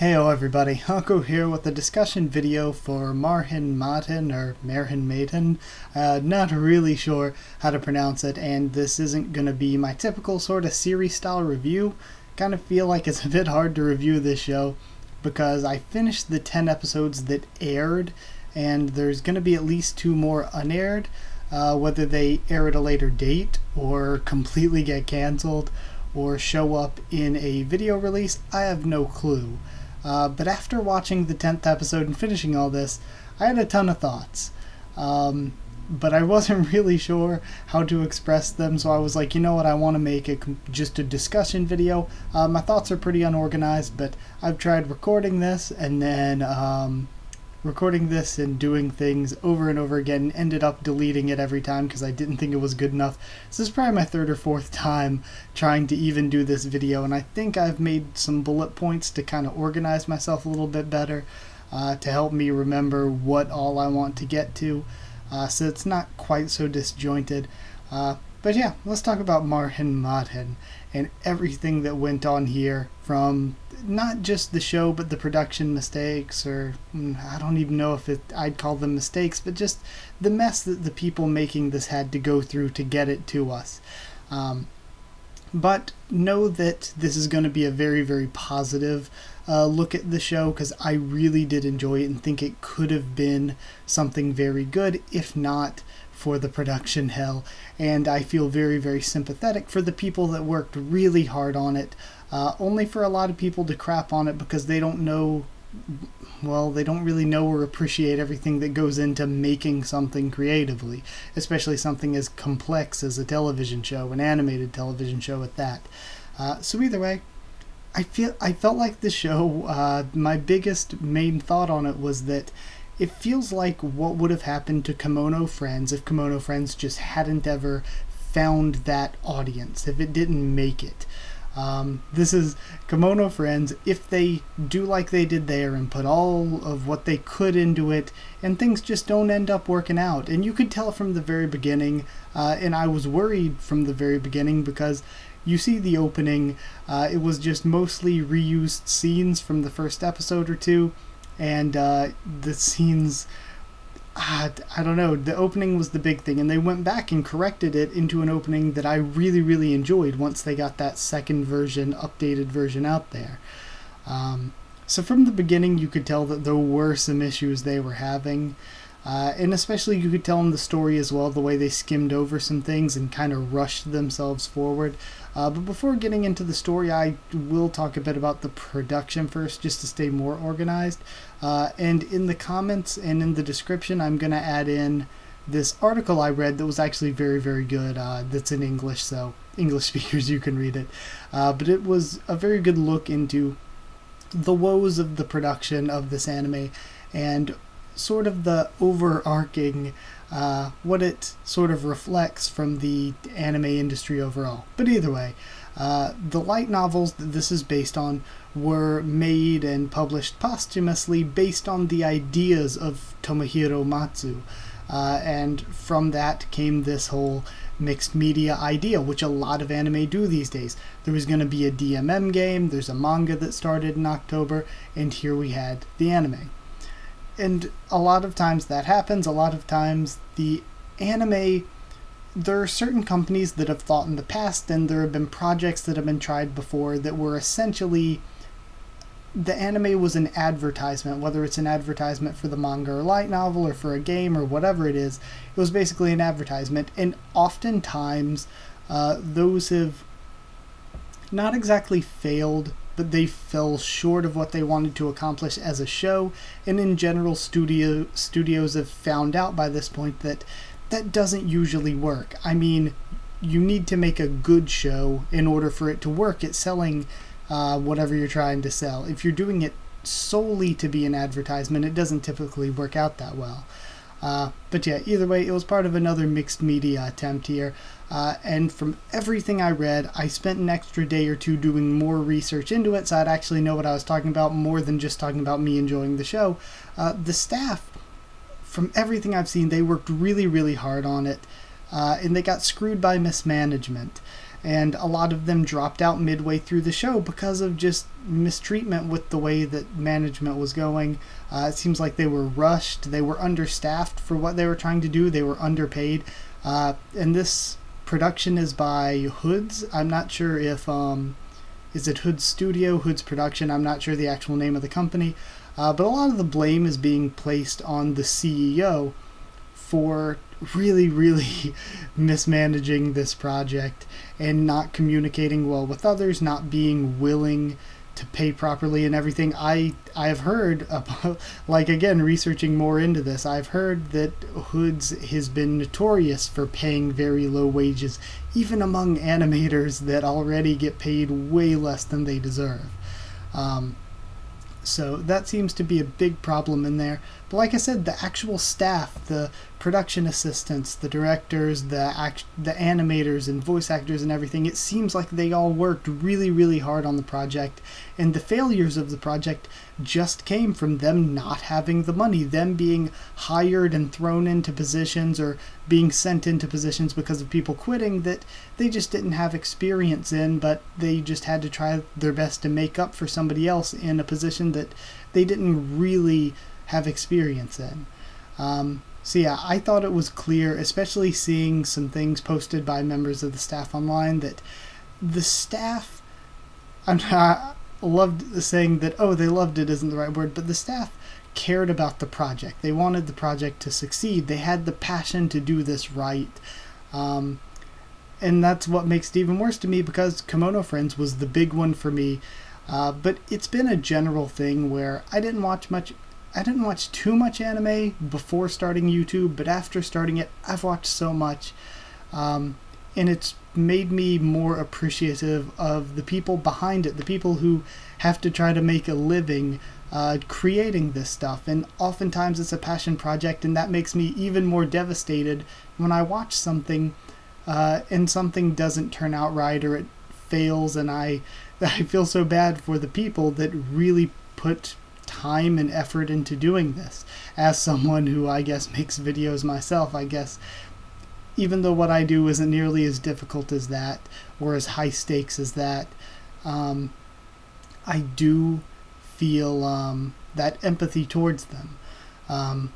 Heyo everybody, Haku here with a discussion video for Marchen Madchen or Märchen Madchen. Not really sure how to pronounce it, and this isn't going to be my typical sort of series style review. Kind of feel like it's a bit hard to review this show because I finished the 10 episodes that aired, and there's going to be at least 2 more unaired. Whether they air at a later date or completely get cancelled or show up in a video release, I have no clue. But after watching the 10th episode and finishing all this, I had a ton of thoughts. But I wasn't really sure how to express them, so I was like, you know what, I want to make just a discussion video. My thoughts are pretty unorganized, but I've tried recording this and then doing things over and over again, and ended up deleting it every time because I didn't think it was good enough. This is probably my 3rd or 4th time trying to even do this video, and I think I've made some bullet points to kind of organize myself a little bit better, to help me remember what all I want to get to, so it's not quite so disjointed. But yeah, let's talk about Marchen Madchen and everything that went on here, from not just the show but the production mistakes, or I don't even know if I'd call them mistakes, but just the mess that the people making this had to go through to get it to us. But know that this is going to be a very, very positive look at the show, because I really did enjoy it and think it could have been something very good, if not for the production hell. And I feel very, very sympathetic for the people that worked really hard on it, only for a lot of people to crap on it because they don't know, well, they don't really know or appreciate everything that goes into making something creatively, especially something as complex as a television show, an animated television show at that. So either way, I felt like the show, my biggest main thought on it was that it feels like what would have happened to Kimono Friends if Kimono Friends just hadn't ever found that audience, if it didn't make it. This is Kimono Friends, if they do like they did there and put all of what they could into it, and things just don't end up working out. And you could tell from the very beginning, and I was worried from the very beginning, because you see the opening, it was just mostly reused scenes from the first episode or two. And the scenes, I don't know, the opening was the big thing, and they went back and corrected it into an opening that I really, really enjoyed once they got that second version, updated version out there. So from the beginning you could tell that there were some issues they were having, and especially you could tell in the story as well, the way they skimmed over some things and kind of rushed themselves forward. But before getting into the story, I will talk a bit about the production first, just to stay more organized. And in the comments and in the description, I'm going to add in this article I read that was actually very, very good. That's in English, so English speakers, you can read it. But it was a very good look into the woes of the production of this anime, and sort of the overarching, what it sort of reflects from the anime industry overall. But either way, the light novels that this is based on were made and published posthumously based on the ideas of Tomohiro Matsu. And from that came this whole mixed media idea, which a lot of anime do these days. There was going to be a DMM game, there's a manga that started in October, and here we had the anime. And a lot of times that happens. A lot of times the anime, there are certain companies that have thought in the past, and there have been projects that have been tried before that were essentially, the anime was an advertisement, whether it's an advertisement for the manga or light novel or for a game or whatever it is. It was basically an advertisement, and oftentimes those have not exactly failed, but they fell short of what they wanted to accomplish as a show. And in general, studios have found out by this point that that doesn't usually work. I mean, you need to make a good show in order for it to work at selling whatever you're trying to sell. If you're doing it solely to be an advertisement, it doesn't typically work out that well. But yeah, either way, it was part of another mixed media attempt here. And from everything I read, I spent an extra day or two doing more research into it, so I'd actually know what I was talking about, more than just talking about me enjoying the show. The staff, from everything I've seen, they worked really, really hard on it, and they got screwed by mismanagement. and a lot of them dropped out midway through the show because of just mistreatment with the way that management was going. It seems like they were rushed, they were understaffed for what they were trying to do, they were underpaid. And this production is by Hoods. I'm not sure if is it Hoods Studio, Hoods Production. I'm not sure the actual name of the company, but a lot of the blame is being placed on the CEO for really mismanaging this project and not communicating well with others, not being willing to pay properly and everything. I've heard about, like, again, researching more into this, I've heard that Hoods has been notorious for paying very low wages, even among animators that already get paid way less than they deserve. So that seems to be a big problem in there. But like I said, the actual staff, the production assistants, the directors, the animators and voice actors and everything, it seems like they all worked really hard on the project. And the failures of the project just came from them not having the money, them being hired and thrown into positions or being sent into positions because of people quitting that they just didn't have experience in, but they just had to try their best to make up for somebody else in a position that they didn't really have experience in. So yeah, I thought it was clear, especially seeing some things posted by members of the staff online, that the staff, I loved saying that, oh, they loved it isn't the right word, but the staff cared about the project. They wanted the project to succeed. They had the passion to do this right. And that's what makes it even worse to me, because Kimono Friends was the big one for me. But it's been a general thing where I didn't watch too much anime before starting YouTube, but after starting it, I've watched so much. And it's made me more appreciative of the people behind it, the people who have to try to make a living creating this stuff. And oftentimes it's a passion project, and that makes me even more devastated when I watch something and something doesn't turn out right, or it fails, and I feel so bad for the people that really put time and effort into doing this. As someone who, I guess, makes videos myself, I guess, even though what I do isn't nearly as difficult as that, or as high stakes as that, I do feel that empathy towards them.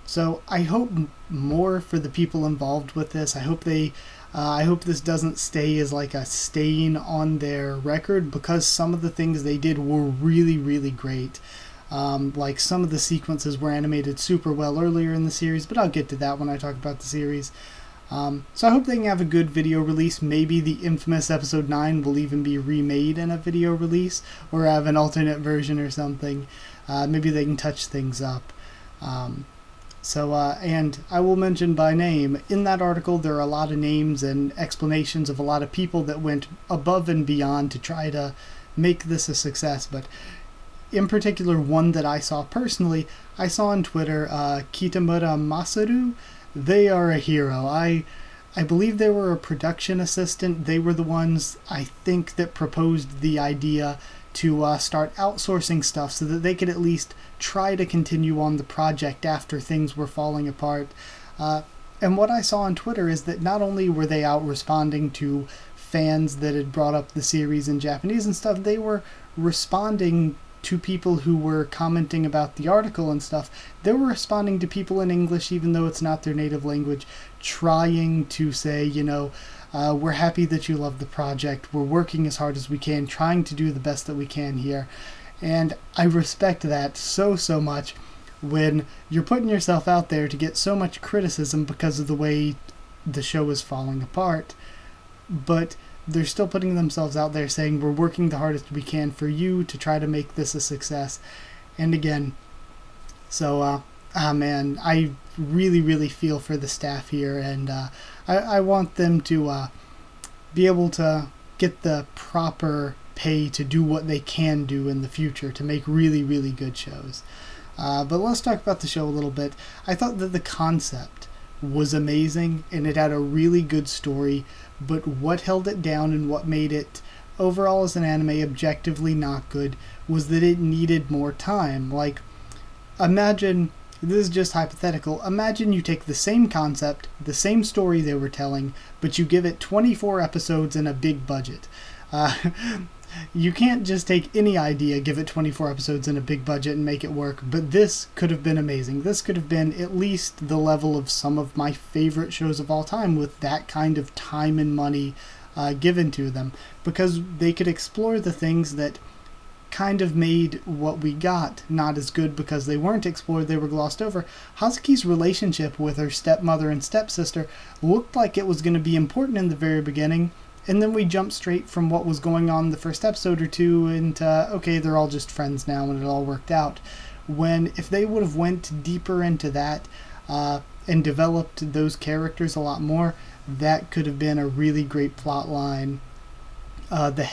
So I hope more for the people involved with this. I hope this doesn't stay as like a stain on their record, because some of the things they did were really great. Like some of the sequences were animated super well earlier in the series, but I'll get to that when I talk about the series. So I hope they can have a good video release. Maybe the infamous episode 9 will even be remade in a video release, or have an alternate version or something. Maybe they can touch things up. And I will mention by name, in that article there are a lot of names and explanations of a lot of people that went above and beyond to try to make this a success, but in particular, one that I saw personally, I saw on Twitter, Kitamura Masaru. They are a hero. I believe they were a production assistant. They were the ones, I think, that proposed the idea to start outsourcing stuff so that they could at least try to continue on the project after things were falling apart. And what I saw on Twitter is that not only were they out responding to fans that had brought up the series in Japanese and stuff, they were responding to people who were commenting about the article and stuff. They were responding to people in English, even though it's not their native language, trying to say, we're happy that you love the project, we're working as hard as we can, trying to do the best that we can here. And I respect that so much, when you're putting yourself out there to get so much criticism because of the way the show is falling apart, but they're still putting themselves out there saying, we're working the hardest we can for you to try to make this a success. And again, so man, I really feel for the staff here, and I want them to be able to get the proper pay to do what they can do in the future to make really good shows. But let's talk about the show a little bit. I thought that the concept was amazing, and it had a really good story, but what held it down and what made it overall as an anime objectively not good was that it needed more time. Like, imagine this is just hypothetical. Imagine you take the same concept, the same story they were telling, but you give it 24 episodes and a big budget. Uh, you can't just take any idea, give it 24 episodes and a big budget and make it work, but this could have been amazing. This could have been at least the level of some of my favorite shows of all time with that kind of time and money given to them, because they could explore the things that kind of made what we got not as good because they weren't explored, they were glossed over. Hazuki's relationship with her stepmother and stepsister looked like it was going to be important in the very beginning, and then we jumped straight from what was going on the first episode or two into, okay, they're all just friends now and it all worked out. When if they would have went deeper into that and developed those characters a lot more, that could have been a really great plot line. The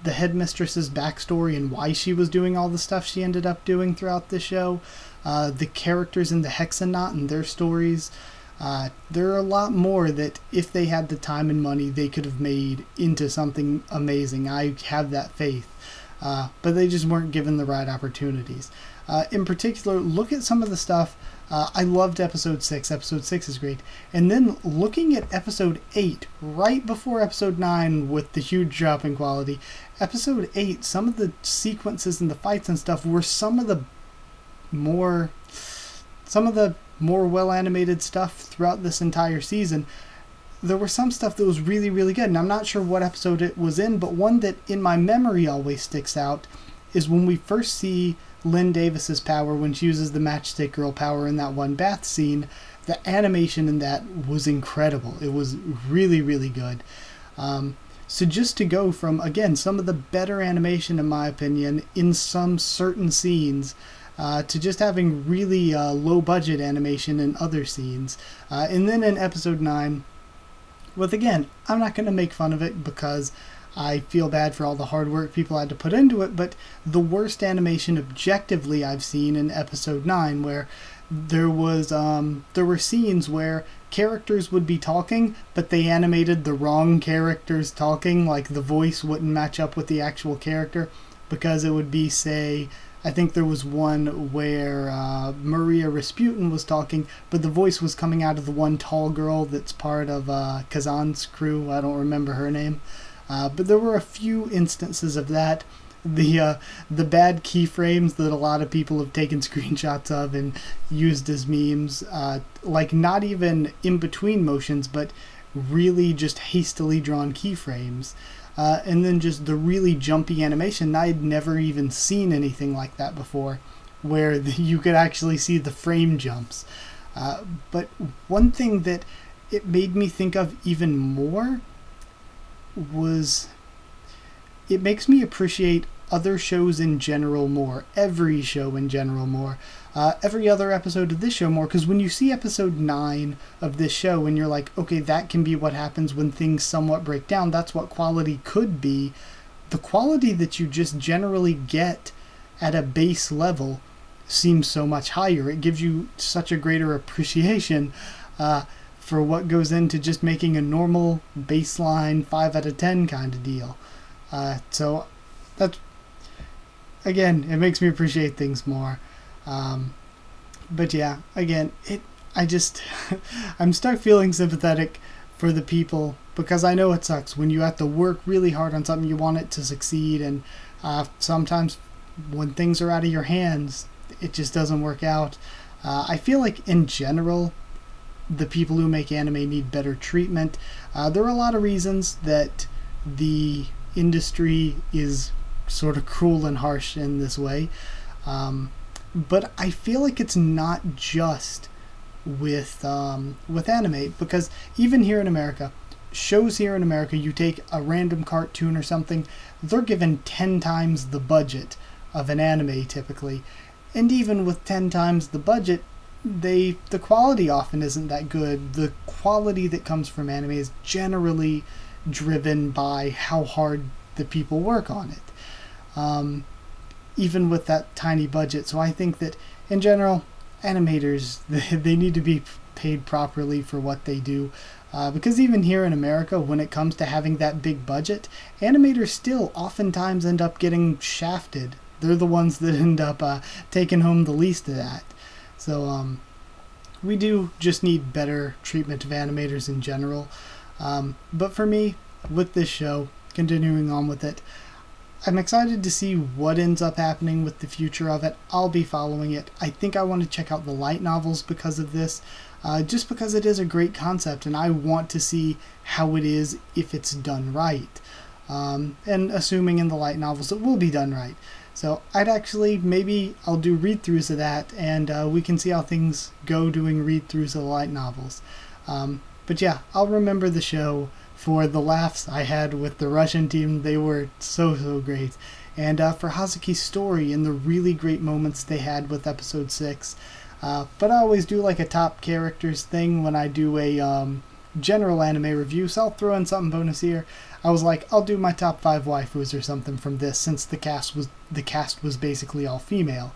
headmistress's backstory and why she was doing all the stuff she ended up doing throughout the show, the characters in the Hexaknot and their stories. There are a lot more that if they had the time and money they could have made into something amazing. I have that faith. But they just weren't given the right opportunities. In particular, look at some of the stuff. I loved episode 6. Episode 6 is great. And then looking at episode 8, right before episode 9 with the huge drop in quality, episode 8, some of the sequences and the fights and stuff were some of the more well animated stuff throughout this entire season. There was some stuff that was really, really good. And I'm not sure what episode it was in, but one that in my memory always sticks out is when we first see Lynn Davis's power, when she uses the Matchstick Girl power in that one bath scene. The animation in that was incredible. It was really, really good. So just to go from, again, some of the better animation, in my opinion, in some certain scenes, to just having really low-budget animation in other scenes. And then in episode 9, with, again, I'm not going to make fun of it because I feel bad for all the hard work people had to put into it, but the worst animation objectively I've seen in episode 9, where there were scenes where characters would be talking, but they animated the wrong characters talking, like the voice wouldn't match up with the actual character, because it would be, say, I think there was one where Maria Rasputin was talking, but the voice was coming out of the one tall girl that's part of Kazan's crew. I don't remember her name. But there were a few instances of that. The bad keyframes that a lot of people have taken screenshots of and used as memes, like not even in between motions, but really just hastily drawn keyframes. And then just the really jumpy animation. I'd never even seen anything like that before, where you could actually see the frame jumps. But one thing that it made me think of even more was it makes me appreciate other shows in general more, every show in general more, every other episode of this show more, because when you see episode 9 of this show and you're like, okay, that can be what happens when things somewhat break down, that's what quality could be, the quality that you just generally get at a base level seems so much higher. It gives you such a greater appreciation for what goes into just making a normal baseline 5 out of 10 kind of deal. So that's, again, it makes me appreciate things more. But yeah, again, I'm stuck feeling sympathetic for the people, because I know it sucks when you have to work really hard on something, you want it to succeed, and sometimes when things are out of your hands, it just doesn't work out. I feel like in general, the people who make anime need better treatment. There are a lot of reasons that the industry is sort of cruel and harsh in this way. But I feel like it's not just with anime, because even here in America, shows here in America, you take a random cartoon or something, they're given 10 times the budget of an anime typically. And even with 10 times the budget, the quality often isn't that good. The quality that comes from anime is generally driven by how hard the people work on it, even with that tiny budget. So I think that in general, animators, they need to be paid properly for what they do, because even here in America, when it comes to having that big budget, animators still oftentimes end up getting shafted. They're the ones that end up taking home the least of that. So we do just need better treatment of animators in general. But for me, with this show, continuing on with it, I'm excited to see what ends up happening with the future of it. I'll be following it. I think I want to check out the light novels because of this, just because it is a great concept and I want to see how it is if it's done right. And assuming in the light novels it will be done right. So maybe I'll do read-throughs of that, and we can see how things go doing read-throughs of the light novels. But yeah, I'll remember the show for the laughs I had with the Russian team. They were so great. And for Hazuki's story and the really great moments they had with episode 6. But I always do like a top characters thing when I do a general anime review, so I'll throw in something bonus here. I was like, I'll do my top 5 waifus or something from this, since the cast was basically all female.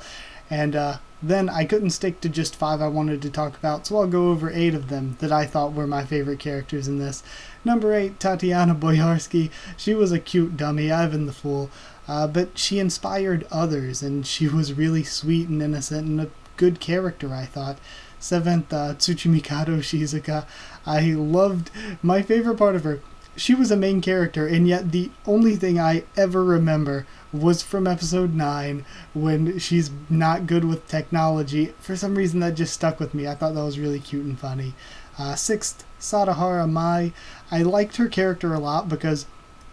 And then I couldn't stick to just 5 I wanted to talk about, so I'll go over 8 of them that I thought were my favorite characters in this. Number 8, Tatiana Boyarsky. She was a cute dummy, Ivan the Fool, but she inspired others, and she was really sweet and innocent and a good character, I thought. 7th, Tsuchimikado Shizuka. I loved, my favorite part of her, she was a main character, and yet the only thing I ever remember was from episode 9, when she's not good with technology. For some reason that just stuck with me. I thought that was really cute and funny. 6th, Sadahara Mai. I liked her character a lot because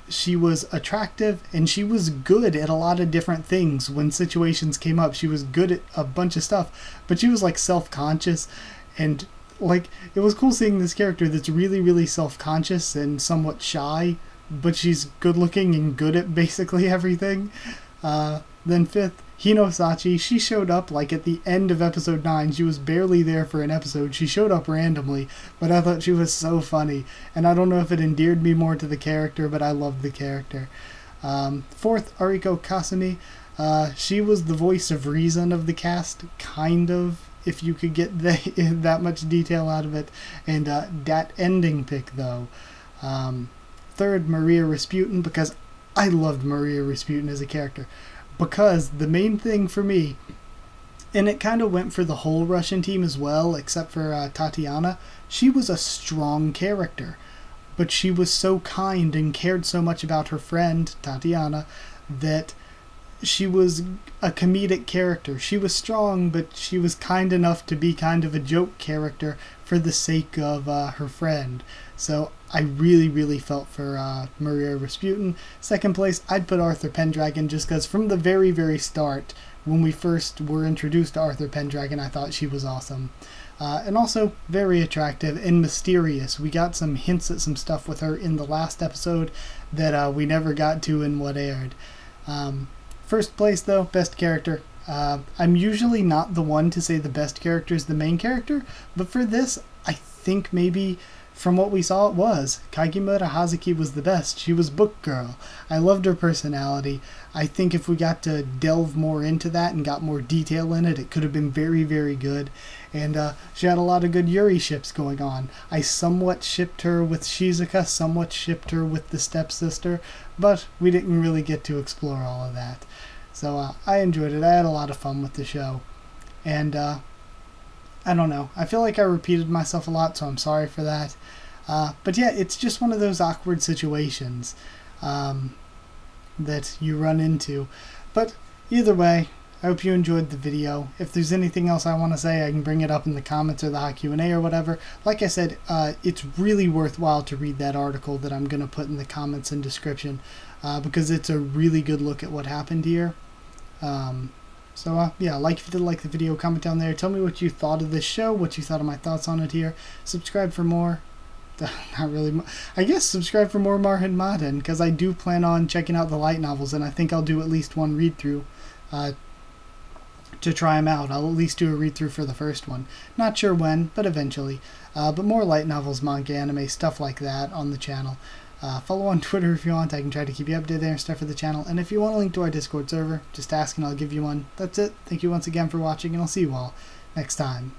she was attractive and she was good at a lot of different things. When situations came up, she was good at a bunch of stuff, but she was like self-conscious, and like it was cool seeing this character that's really self-conscious and somewhat shy, but she's good looking and good at basically everything. Then 5th, Hinosachi. She showed up like at the end of episode 9. She was barely there for an episode. She showed up randomly, but I thought she was so funny. And I don't know if it endeared me more to the character, but I loved the character. 4th, Ariko Kasumi. She was the voice of reason of the cast, kind of, if you could get that much detail out of it. And that ending pick, though. 3rd, Maria Rasputin, because I loved Maria Rasputin as a character. Because the main thing for me, and it kind of went for the whole Russian team as well, except for Tatiana, she was a strong character. But she was so kind and cared so much about her friend, Tatiana, that she was a comedic character. She was strong, but she was kind enough to be kind of a joke character for the sake of her friend. So I really felt for Maria Rasputin. 2nd place, I'd put Arthur Pendragon, just because from the very start, when we first were introduced to Arthur Pendragon, I thought she was awesome. And also very attractive and mysterious. We got some hints at some stuff with her in the last episode that we never got to in what aired. 1st place, though, best character. I'm usually not the one to say the best character is the main character, but for this, I think maybe from what we saw it was. Kagimura Hazuki was the best. She was book girl. I loved her personality. I think if we got to delve more into that and got more detail in it, it could have been very good. And she had a lot of good Yuri ships going on. I somewhat shipped her with Shizuka, somewhat shipped her with the stepsister, but we didn't really get to explore all of that. So I enjoyed it. I had a lot of fun with the show. And I don't know. I feel like I repeated myself a lot, so I'm sorry for that. But yeah, it's just one of those awkward situations that you run into. But either way, I hope you enjoyed the video. If there's anything else I want to say, I can bring it up in the comments or the hot Q&A or whatever. Like I said, it's really worthwhile to read that article that I'm going to put in the comments and description because it's a really good look at what happened here. So yeah, if you did like the video, comment down there. Tell me what you thought of this show, what you thought of my thoughts on it here. Subscribe for more. Not really. I guess subscribe for more Marchen Madchen, because I do plan on checking out the light novels, and I think I'll do at least one read-through to try them out. I'll at least do a read-through for the first one. Not sure when, but eventually. But more light novels, manga, anime, stuff like that on the channel. Follow on Twitter if you want. I can try to keep you updated there and stuff for the channel. And if you want a link to our Discord server, just ask and I'll give you one. That's it. Thank you once again for watching, and I'll see you all next time.